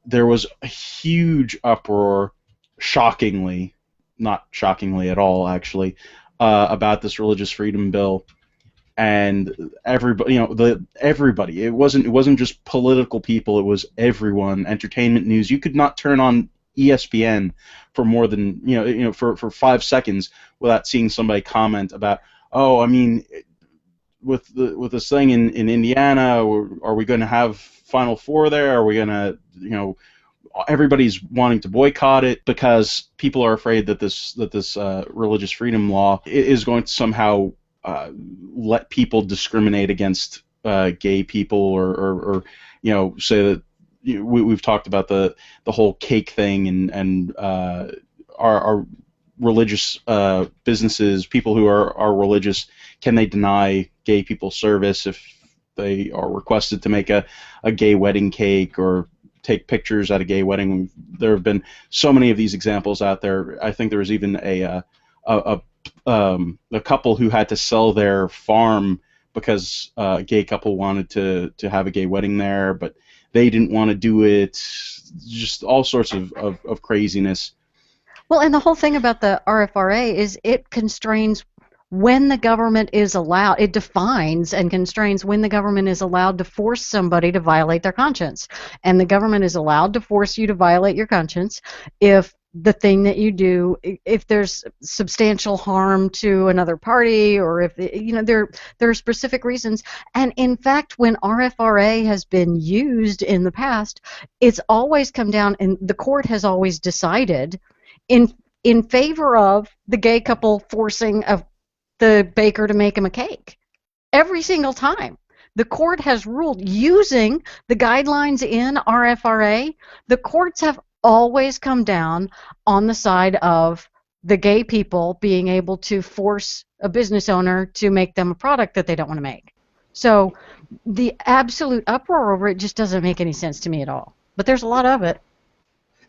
there was a huge uproar, shockingly, not shockingly at all, actually, about this religious freedom bill. And everybody, everybody. It wasn't just political people. It was everyone. Entertainment news. You could not turn on ESPN for more than for 5 seconds without seeing somebody comment about, oh, I mean, with this thing in Indiana, are we going to have Final Four there? Are we going to, everybody's wanting to boycott it because people are afraid that this religious freedom law is going to somehow let people discriminate against gay people, or say that we've talked about the whole cake thing, and our religious businesses, people who are religious, can they deny gay people service if they are requested to make a gay wedding cake or take pictures at a gay wedding? There have been so many of these examples out there. I think there was even a couple who had to sell their farm because a gay couple wanted to have a gay wedding there, but they didn't want to do it. Just all sorts of craziness. Well, and the whole thing about the RFRA is it constrains when the government is allowed, it defines and constrains when the government is allowed to force somebody to violate their conscience. And the government is allowed to force you to violate your conscience if the thing that you do, if there's substantial harm to another party, or if there are specific reasons. And in fact, when RFRA has been used in the past, it's always come down, and the court has always decided in favor of the gay couple forcing the baker to make him a cake. Every single time. The court has ruled, using the guidelines in RFRA, the courts have always come down on the side of the gay people being able to force a business owner to make them a product that they don't want to make. So the absolute uproar over it just doesn't make any sense to me at all. But there's a lot of it.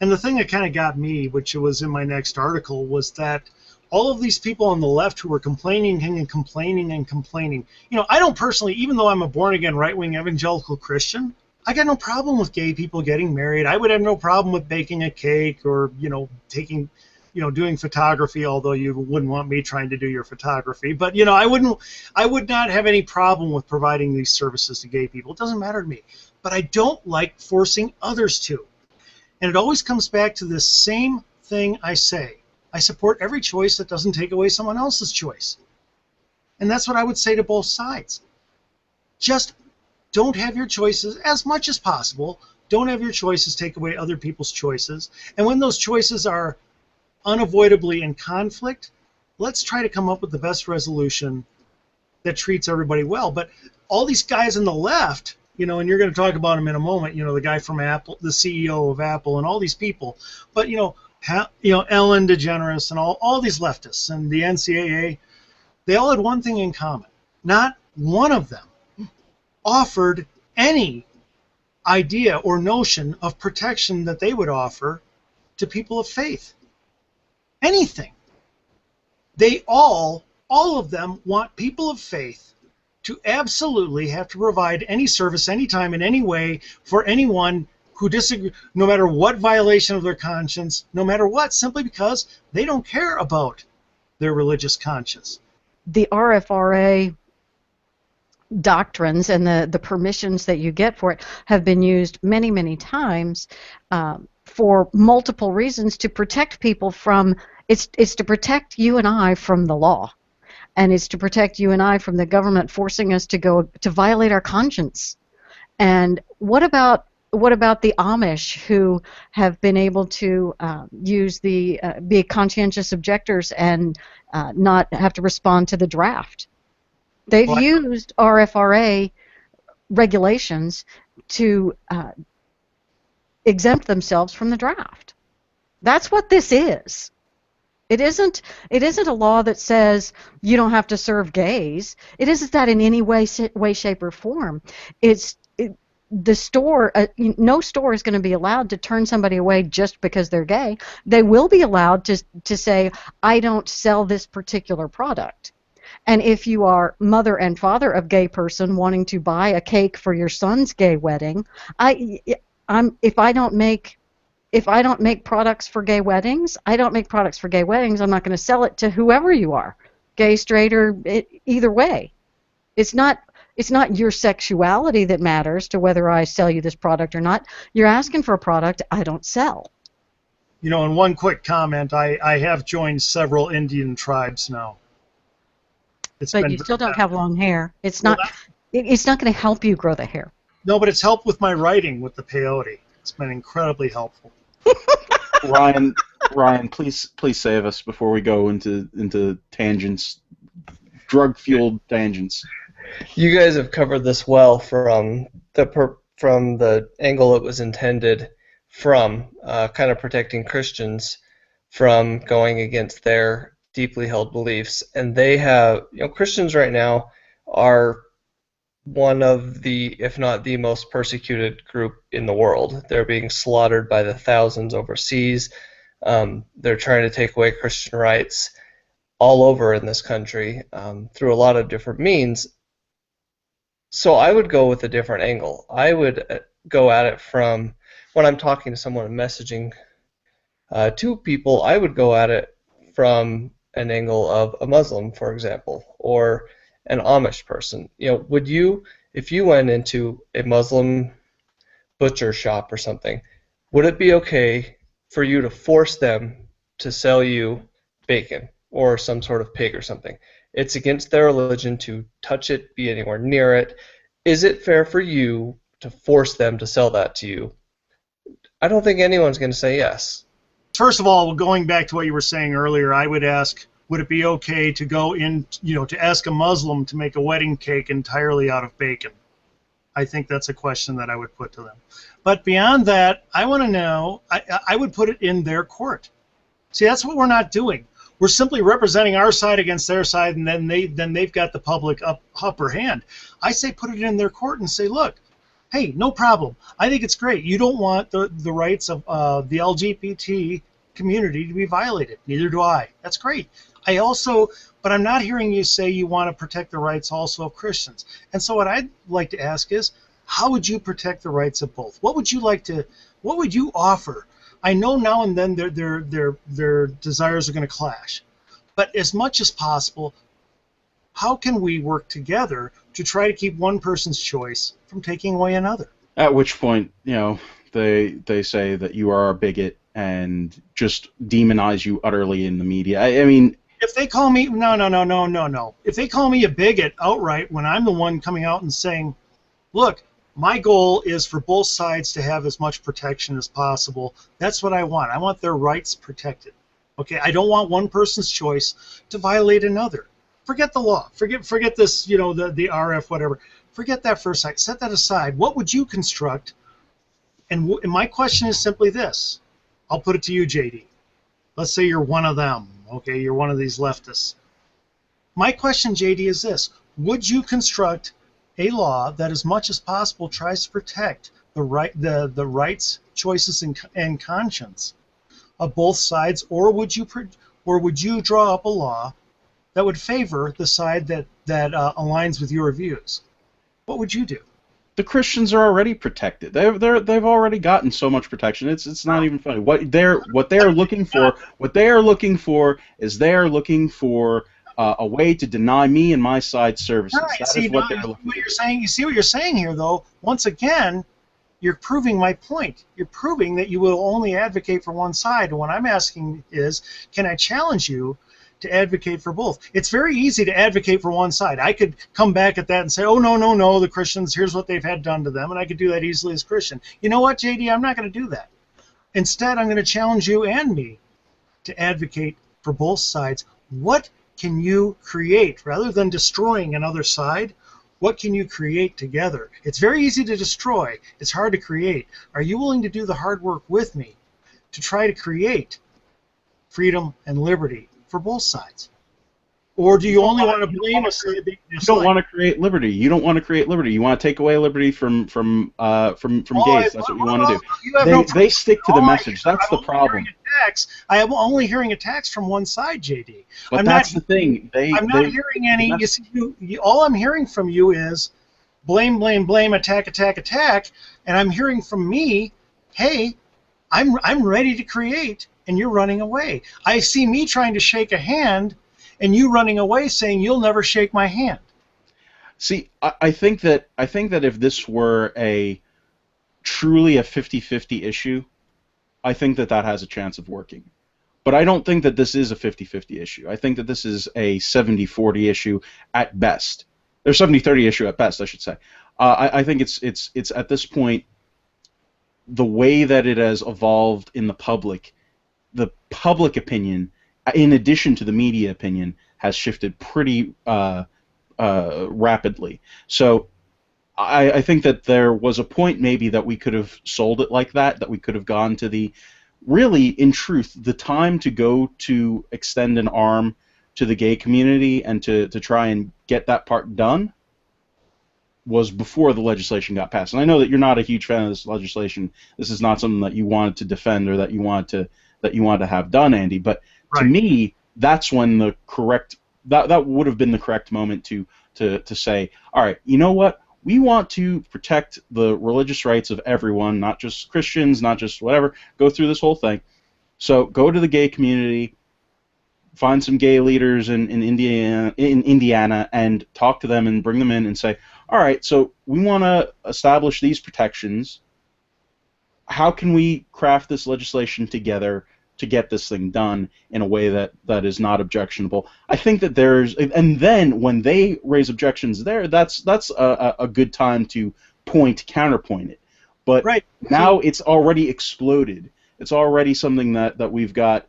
And the thing that kind of got me, which was in my next article, was that all of these people on the left who were complaining and complaining and complaining. I don't personally, even though I'm a born-again right-wing evangelical Christian, I got no problem with gay people getting married. I would have no problem with baking a cake or, doing photography, although you wouldn't want me trying to do your photography. But, I would not have any problem with providing these services to gay people. It doesn't matter to me. But I don't like forcing others to. And it always comes back to this same thing I say. I support every choice that doesn't take away someone else's choice. And that's what I would say to both sides. Just don't have your choices, as much as possible, don't have your choices take away other people's choices. And when those choices are unavoidably in conflict, let's try to come up with the best resolution that treats everybody well. But all these guys on the left, and you're going to talk about them in a moment, the guy from Apple, the CEO of Apple, and all these people. But, Ellen DeGeneres and all these leftists and the NCAA, they all had one thing in common. Not one of them offered any idea or notion of protection that they would offer to people of faith. Anything. They all of them want people of faith to absolutely have to provide any service, anytime, in any way for anyone who disagree, no matter what violation of their conscience, no matter what, simply because they don't care about their religious conscience. The RFRA doctrines and the permissions that you get for it have been used many, many times for multiple reasons to protect people from, it's to protect you and I from the law. And it's to protect you and I from the government forcing us to violate our conscience. And what about the Amish, who have been able to be conscientious objectors and not have to respond to the draft? They've used RFRA regulations to exempt themselves from the draft. That's what this is. It isn't a law that says you don't have to serve gays. It isn't that in any way, shape, or form. The store, no store is going to be allowed to turn somebody away just because they're gay. They will be allowed to say, I don't sell this particular product. And if you are mother and father of gay person wanting to buy a cake for your son's gay wedding, if I don't make products for gay weddings, I don't make products for gay weddings. I'm not going to sell it to whoever you are, gay, straight, or either way. It's not your sexuality that matters to whether I sell you this product or not. You're asking for a product I don't sell. You know, and one quick comment, I have joined several Indian tribes now. But you still don't have long hair. It's not it's not going to help you grow the hair. No, but it's helped with my writing with the peyote. It's been incredibly helpful. Ryan, please save us before we go into tangents, drug-fueled tangents. You guys have covered this well from the angle it was intended from, kind of protecting Christians from going against their deeply held beliefs. And they have, Christians right now are one of the, if not the most persecuted group in the world. They're being slaughtered by the thousands overseas. They're trying to take away Christian rights all over in this country through a lot of different means. So I would go with a different angle. I would go at it from when I'm talking to someone and messaging to people, I would go at it from an angle of a Muslim, for example, or an Amish person. Would you, if you went into a Muslim butcher shop or something, would it be okay for you to force them to sell you bacon or some sort of pig or something? It's against their religion to touch it, be anywhere near it. Is it fair for you to force them to sell that to you? I don't think anyone's going to say yes. First of all, going back to what you were saying earlier, I would ask, would it be okay to go in, to ask a Muslim to make a wedding cake entirely out of bacon? I think that's a question that I would put to them. But beyond that, I want to know, I would put it in their court. See, that's what we're not doing. We're simply representing our side against their side, and then they've got the public upper hand. I say put it in their court and say, look, hey, no problem. I think it's great. You don't want the rights of the LGBT community to be violated. Neither do I. That's great. But I'm not hearing you say you want to protect the rights also of Christians. And so what I'd like to ask is, how would you protect the rights of both? What would you offer? I know now and then their desires are going to clash. But as much as possible, how can we work together to try to keep one person's choice from taking away another? At which point, they say that you are a bigot and just demonize you utterly in the media. I mean, if they call me no. If they call me a bigot outright when I'm the one coming out and saying, look, my goal is for both sides to have as much protection as possible. That's what I want. I want their rights protected. Okay, I don't want one person's choice to violate another. Forget the law. Forget this, the RF, whatever. Forget that for a second. Set that aside. What would you construct? And my question is simply this. I'll put it to you, JD. Let's say you're one of them. Okay, you're one of these leftists. My question, JD, is this. Would you construct a law that as much as possible tries to protect the rights, choices, and conscience of both sides, or would you draw up a law that would favor the side that aligns with your views? What would you do? The Christians are already protected. They've already gotten so much protection. It's not even funny. What they are looking for is they are looking for a way to deny me and my side services. Right. That is what they're looking for. You see what you're saying here, though. Once again, you're proving my point. You're proving that you will only advocate for one side. And what I'm asking is, can I challenge you to advocate for both? It's very easy to advocate for one side. I could come back at that and say, oh, no, the Christians, here's what they've had done to them, and I could do that easily as Christian. You know what, JD? I'm not going to do that. Instead, I'm going to challenge you and me to advocate for both sides. What can you create? Rather than destroying another side, what can you create together? It's very easy to destroy. It's hard to create. Are you willing to do the hard work with me to try to create freedom and liberty for both sides? Or do you only want to blame us? You don't want to create liberty. You don't want to create liberty. You want to take away liberty from gays. That's what you want to do. They stick to the message. That's the problem. I am only hearing attacks from one side, JD. But that's the thing. I'm not hearing any. You see, all I'm hearing from you is blame, attack, and I'm hearing from me hey, I'm ready to create, and you're running away. I see me trying to shake a hand, and you running away saying you'll never shake my hand. See, I think that if this were a truly a 50-50 issue, I think that has a chance of working. But I don't think that this is a 50-50 issue. I think that this is a 70-40 issue at best. Or 70-30 issue at best, I should say. I think it's at this point, the way that it has evolved in the public opinion, in addition to the media opinion, has shifted pretty rapidly. So I think that there was a point maybe that we could have sold it like that we could have gone to the, really, in truth, the time to go to extend an arm to the gay community and to try and get that part done was before the legislation got passed. And I know that you're not a huge fan of this legislation. This is not something that you wanted to defend or that you wanted to have done, Andy. But Right. to me, that's when the correct that would have been the correct moment to say, all right, you know what? We want to protect the religious rights of everyone, not just Christians, not just whatever. Go through this whole thing. So go to the gay community, find some gay leaders in Indiana, and talk to them and bring them in and say, all right, so we want to establish these protections. How can we craft this legislation together to get this thing done in a way that is not objectionable? I think that and then when they raise objections there, that's a good time to counterpoint it. But Right. now it's already exploded. It's already something that we've got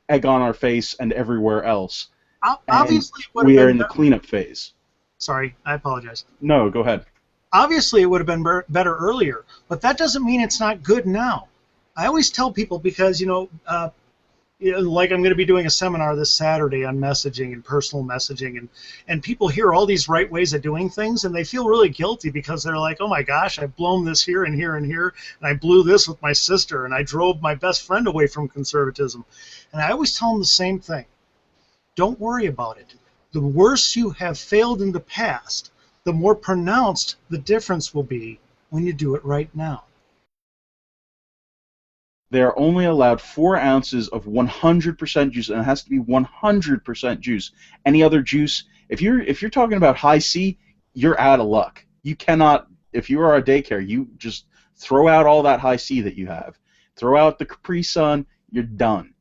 egg on our face and everywhere else. Obviously, And we are in the cleanup phase. Sorry, I apologize. No, go ahead. Obviously, it would have been better earlier, but that doesn't mean it's not good now. I always tell people, because like I'm going to be doing a seminar this Saturday on messaging and personal messaging, and people hear all these right ways of doing things, and they feel really guilty because they're like, oh my gosh, I've blown this here and here and here, and I blew this with my sister, and I drove my best friend away from conservatism. And I always tell them the same thing. Don't worry about it. The worse you have failed in the past, the more pronounced the difference will be when you do it right now. They are only allowed 4 ounces of 100% juice, and it has to be 100% juice. Any other juice, if you're talking about high C, you're out of luck. You cannot, if you are a daycare, you just throw out all that high C that you have. Throw out the Capri Sun, you're done.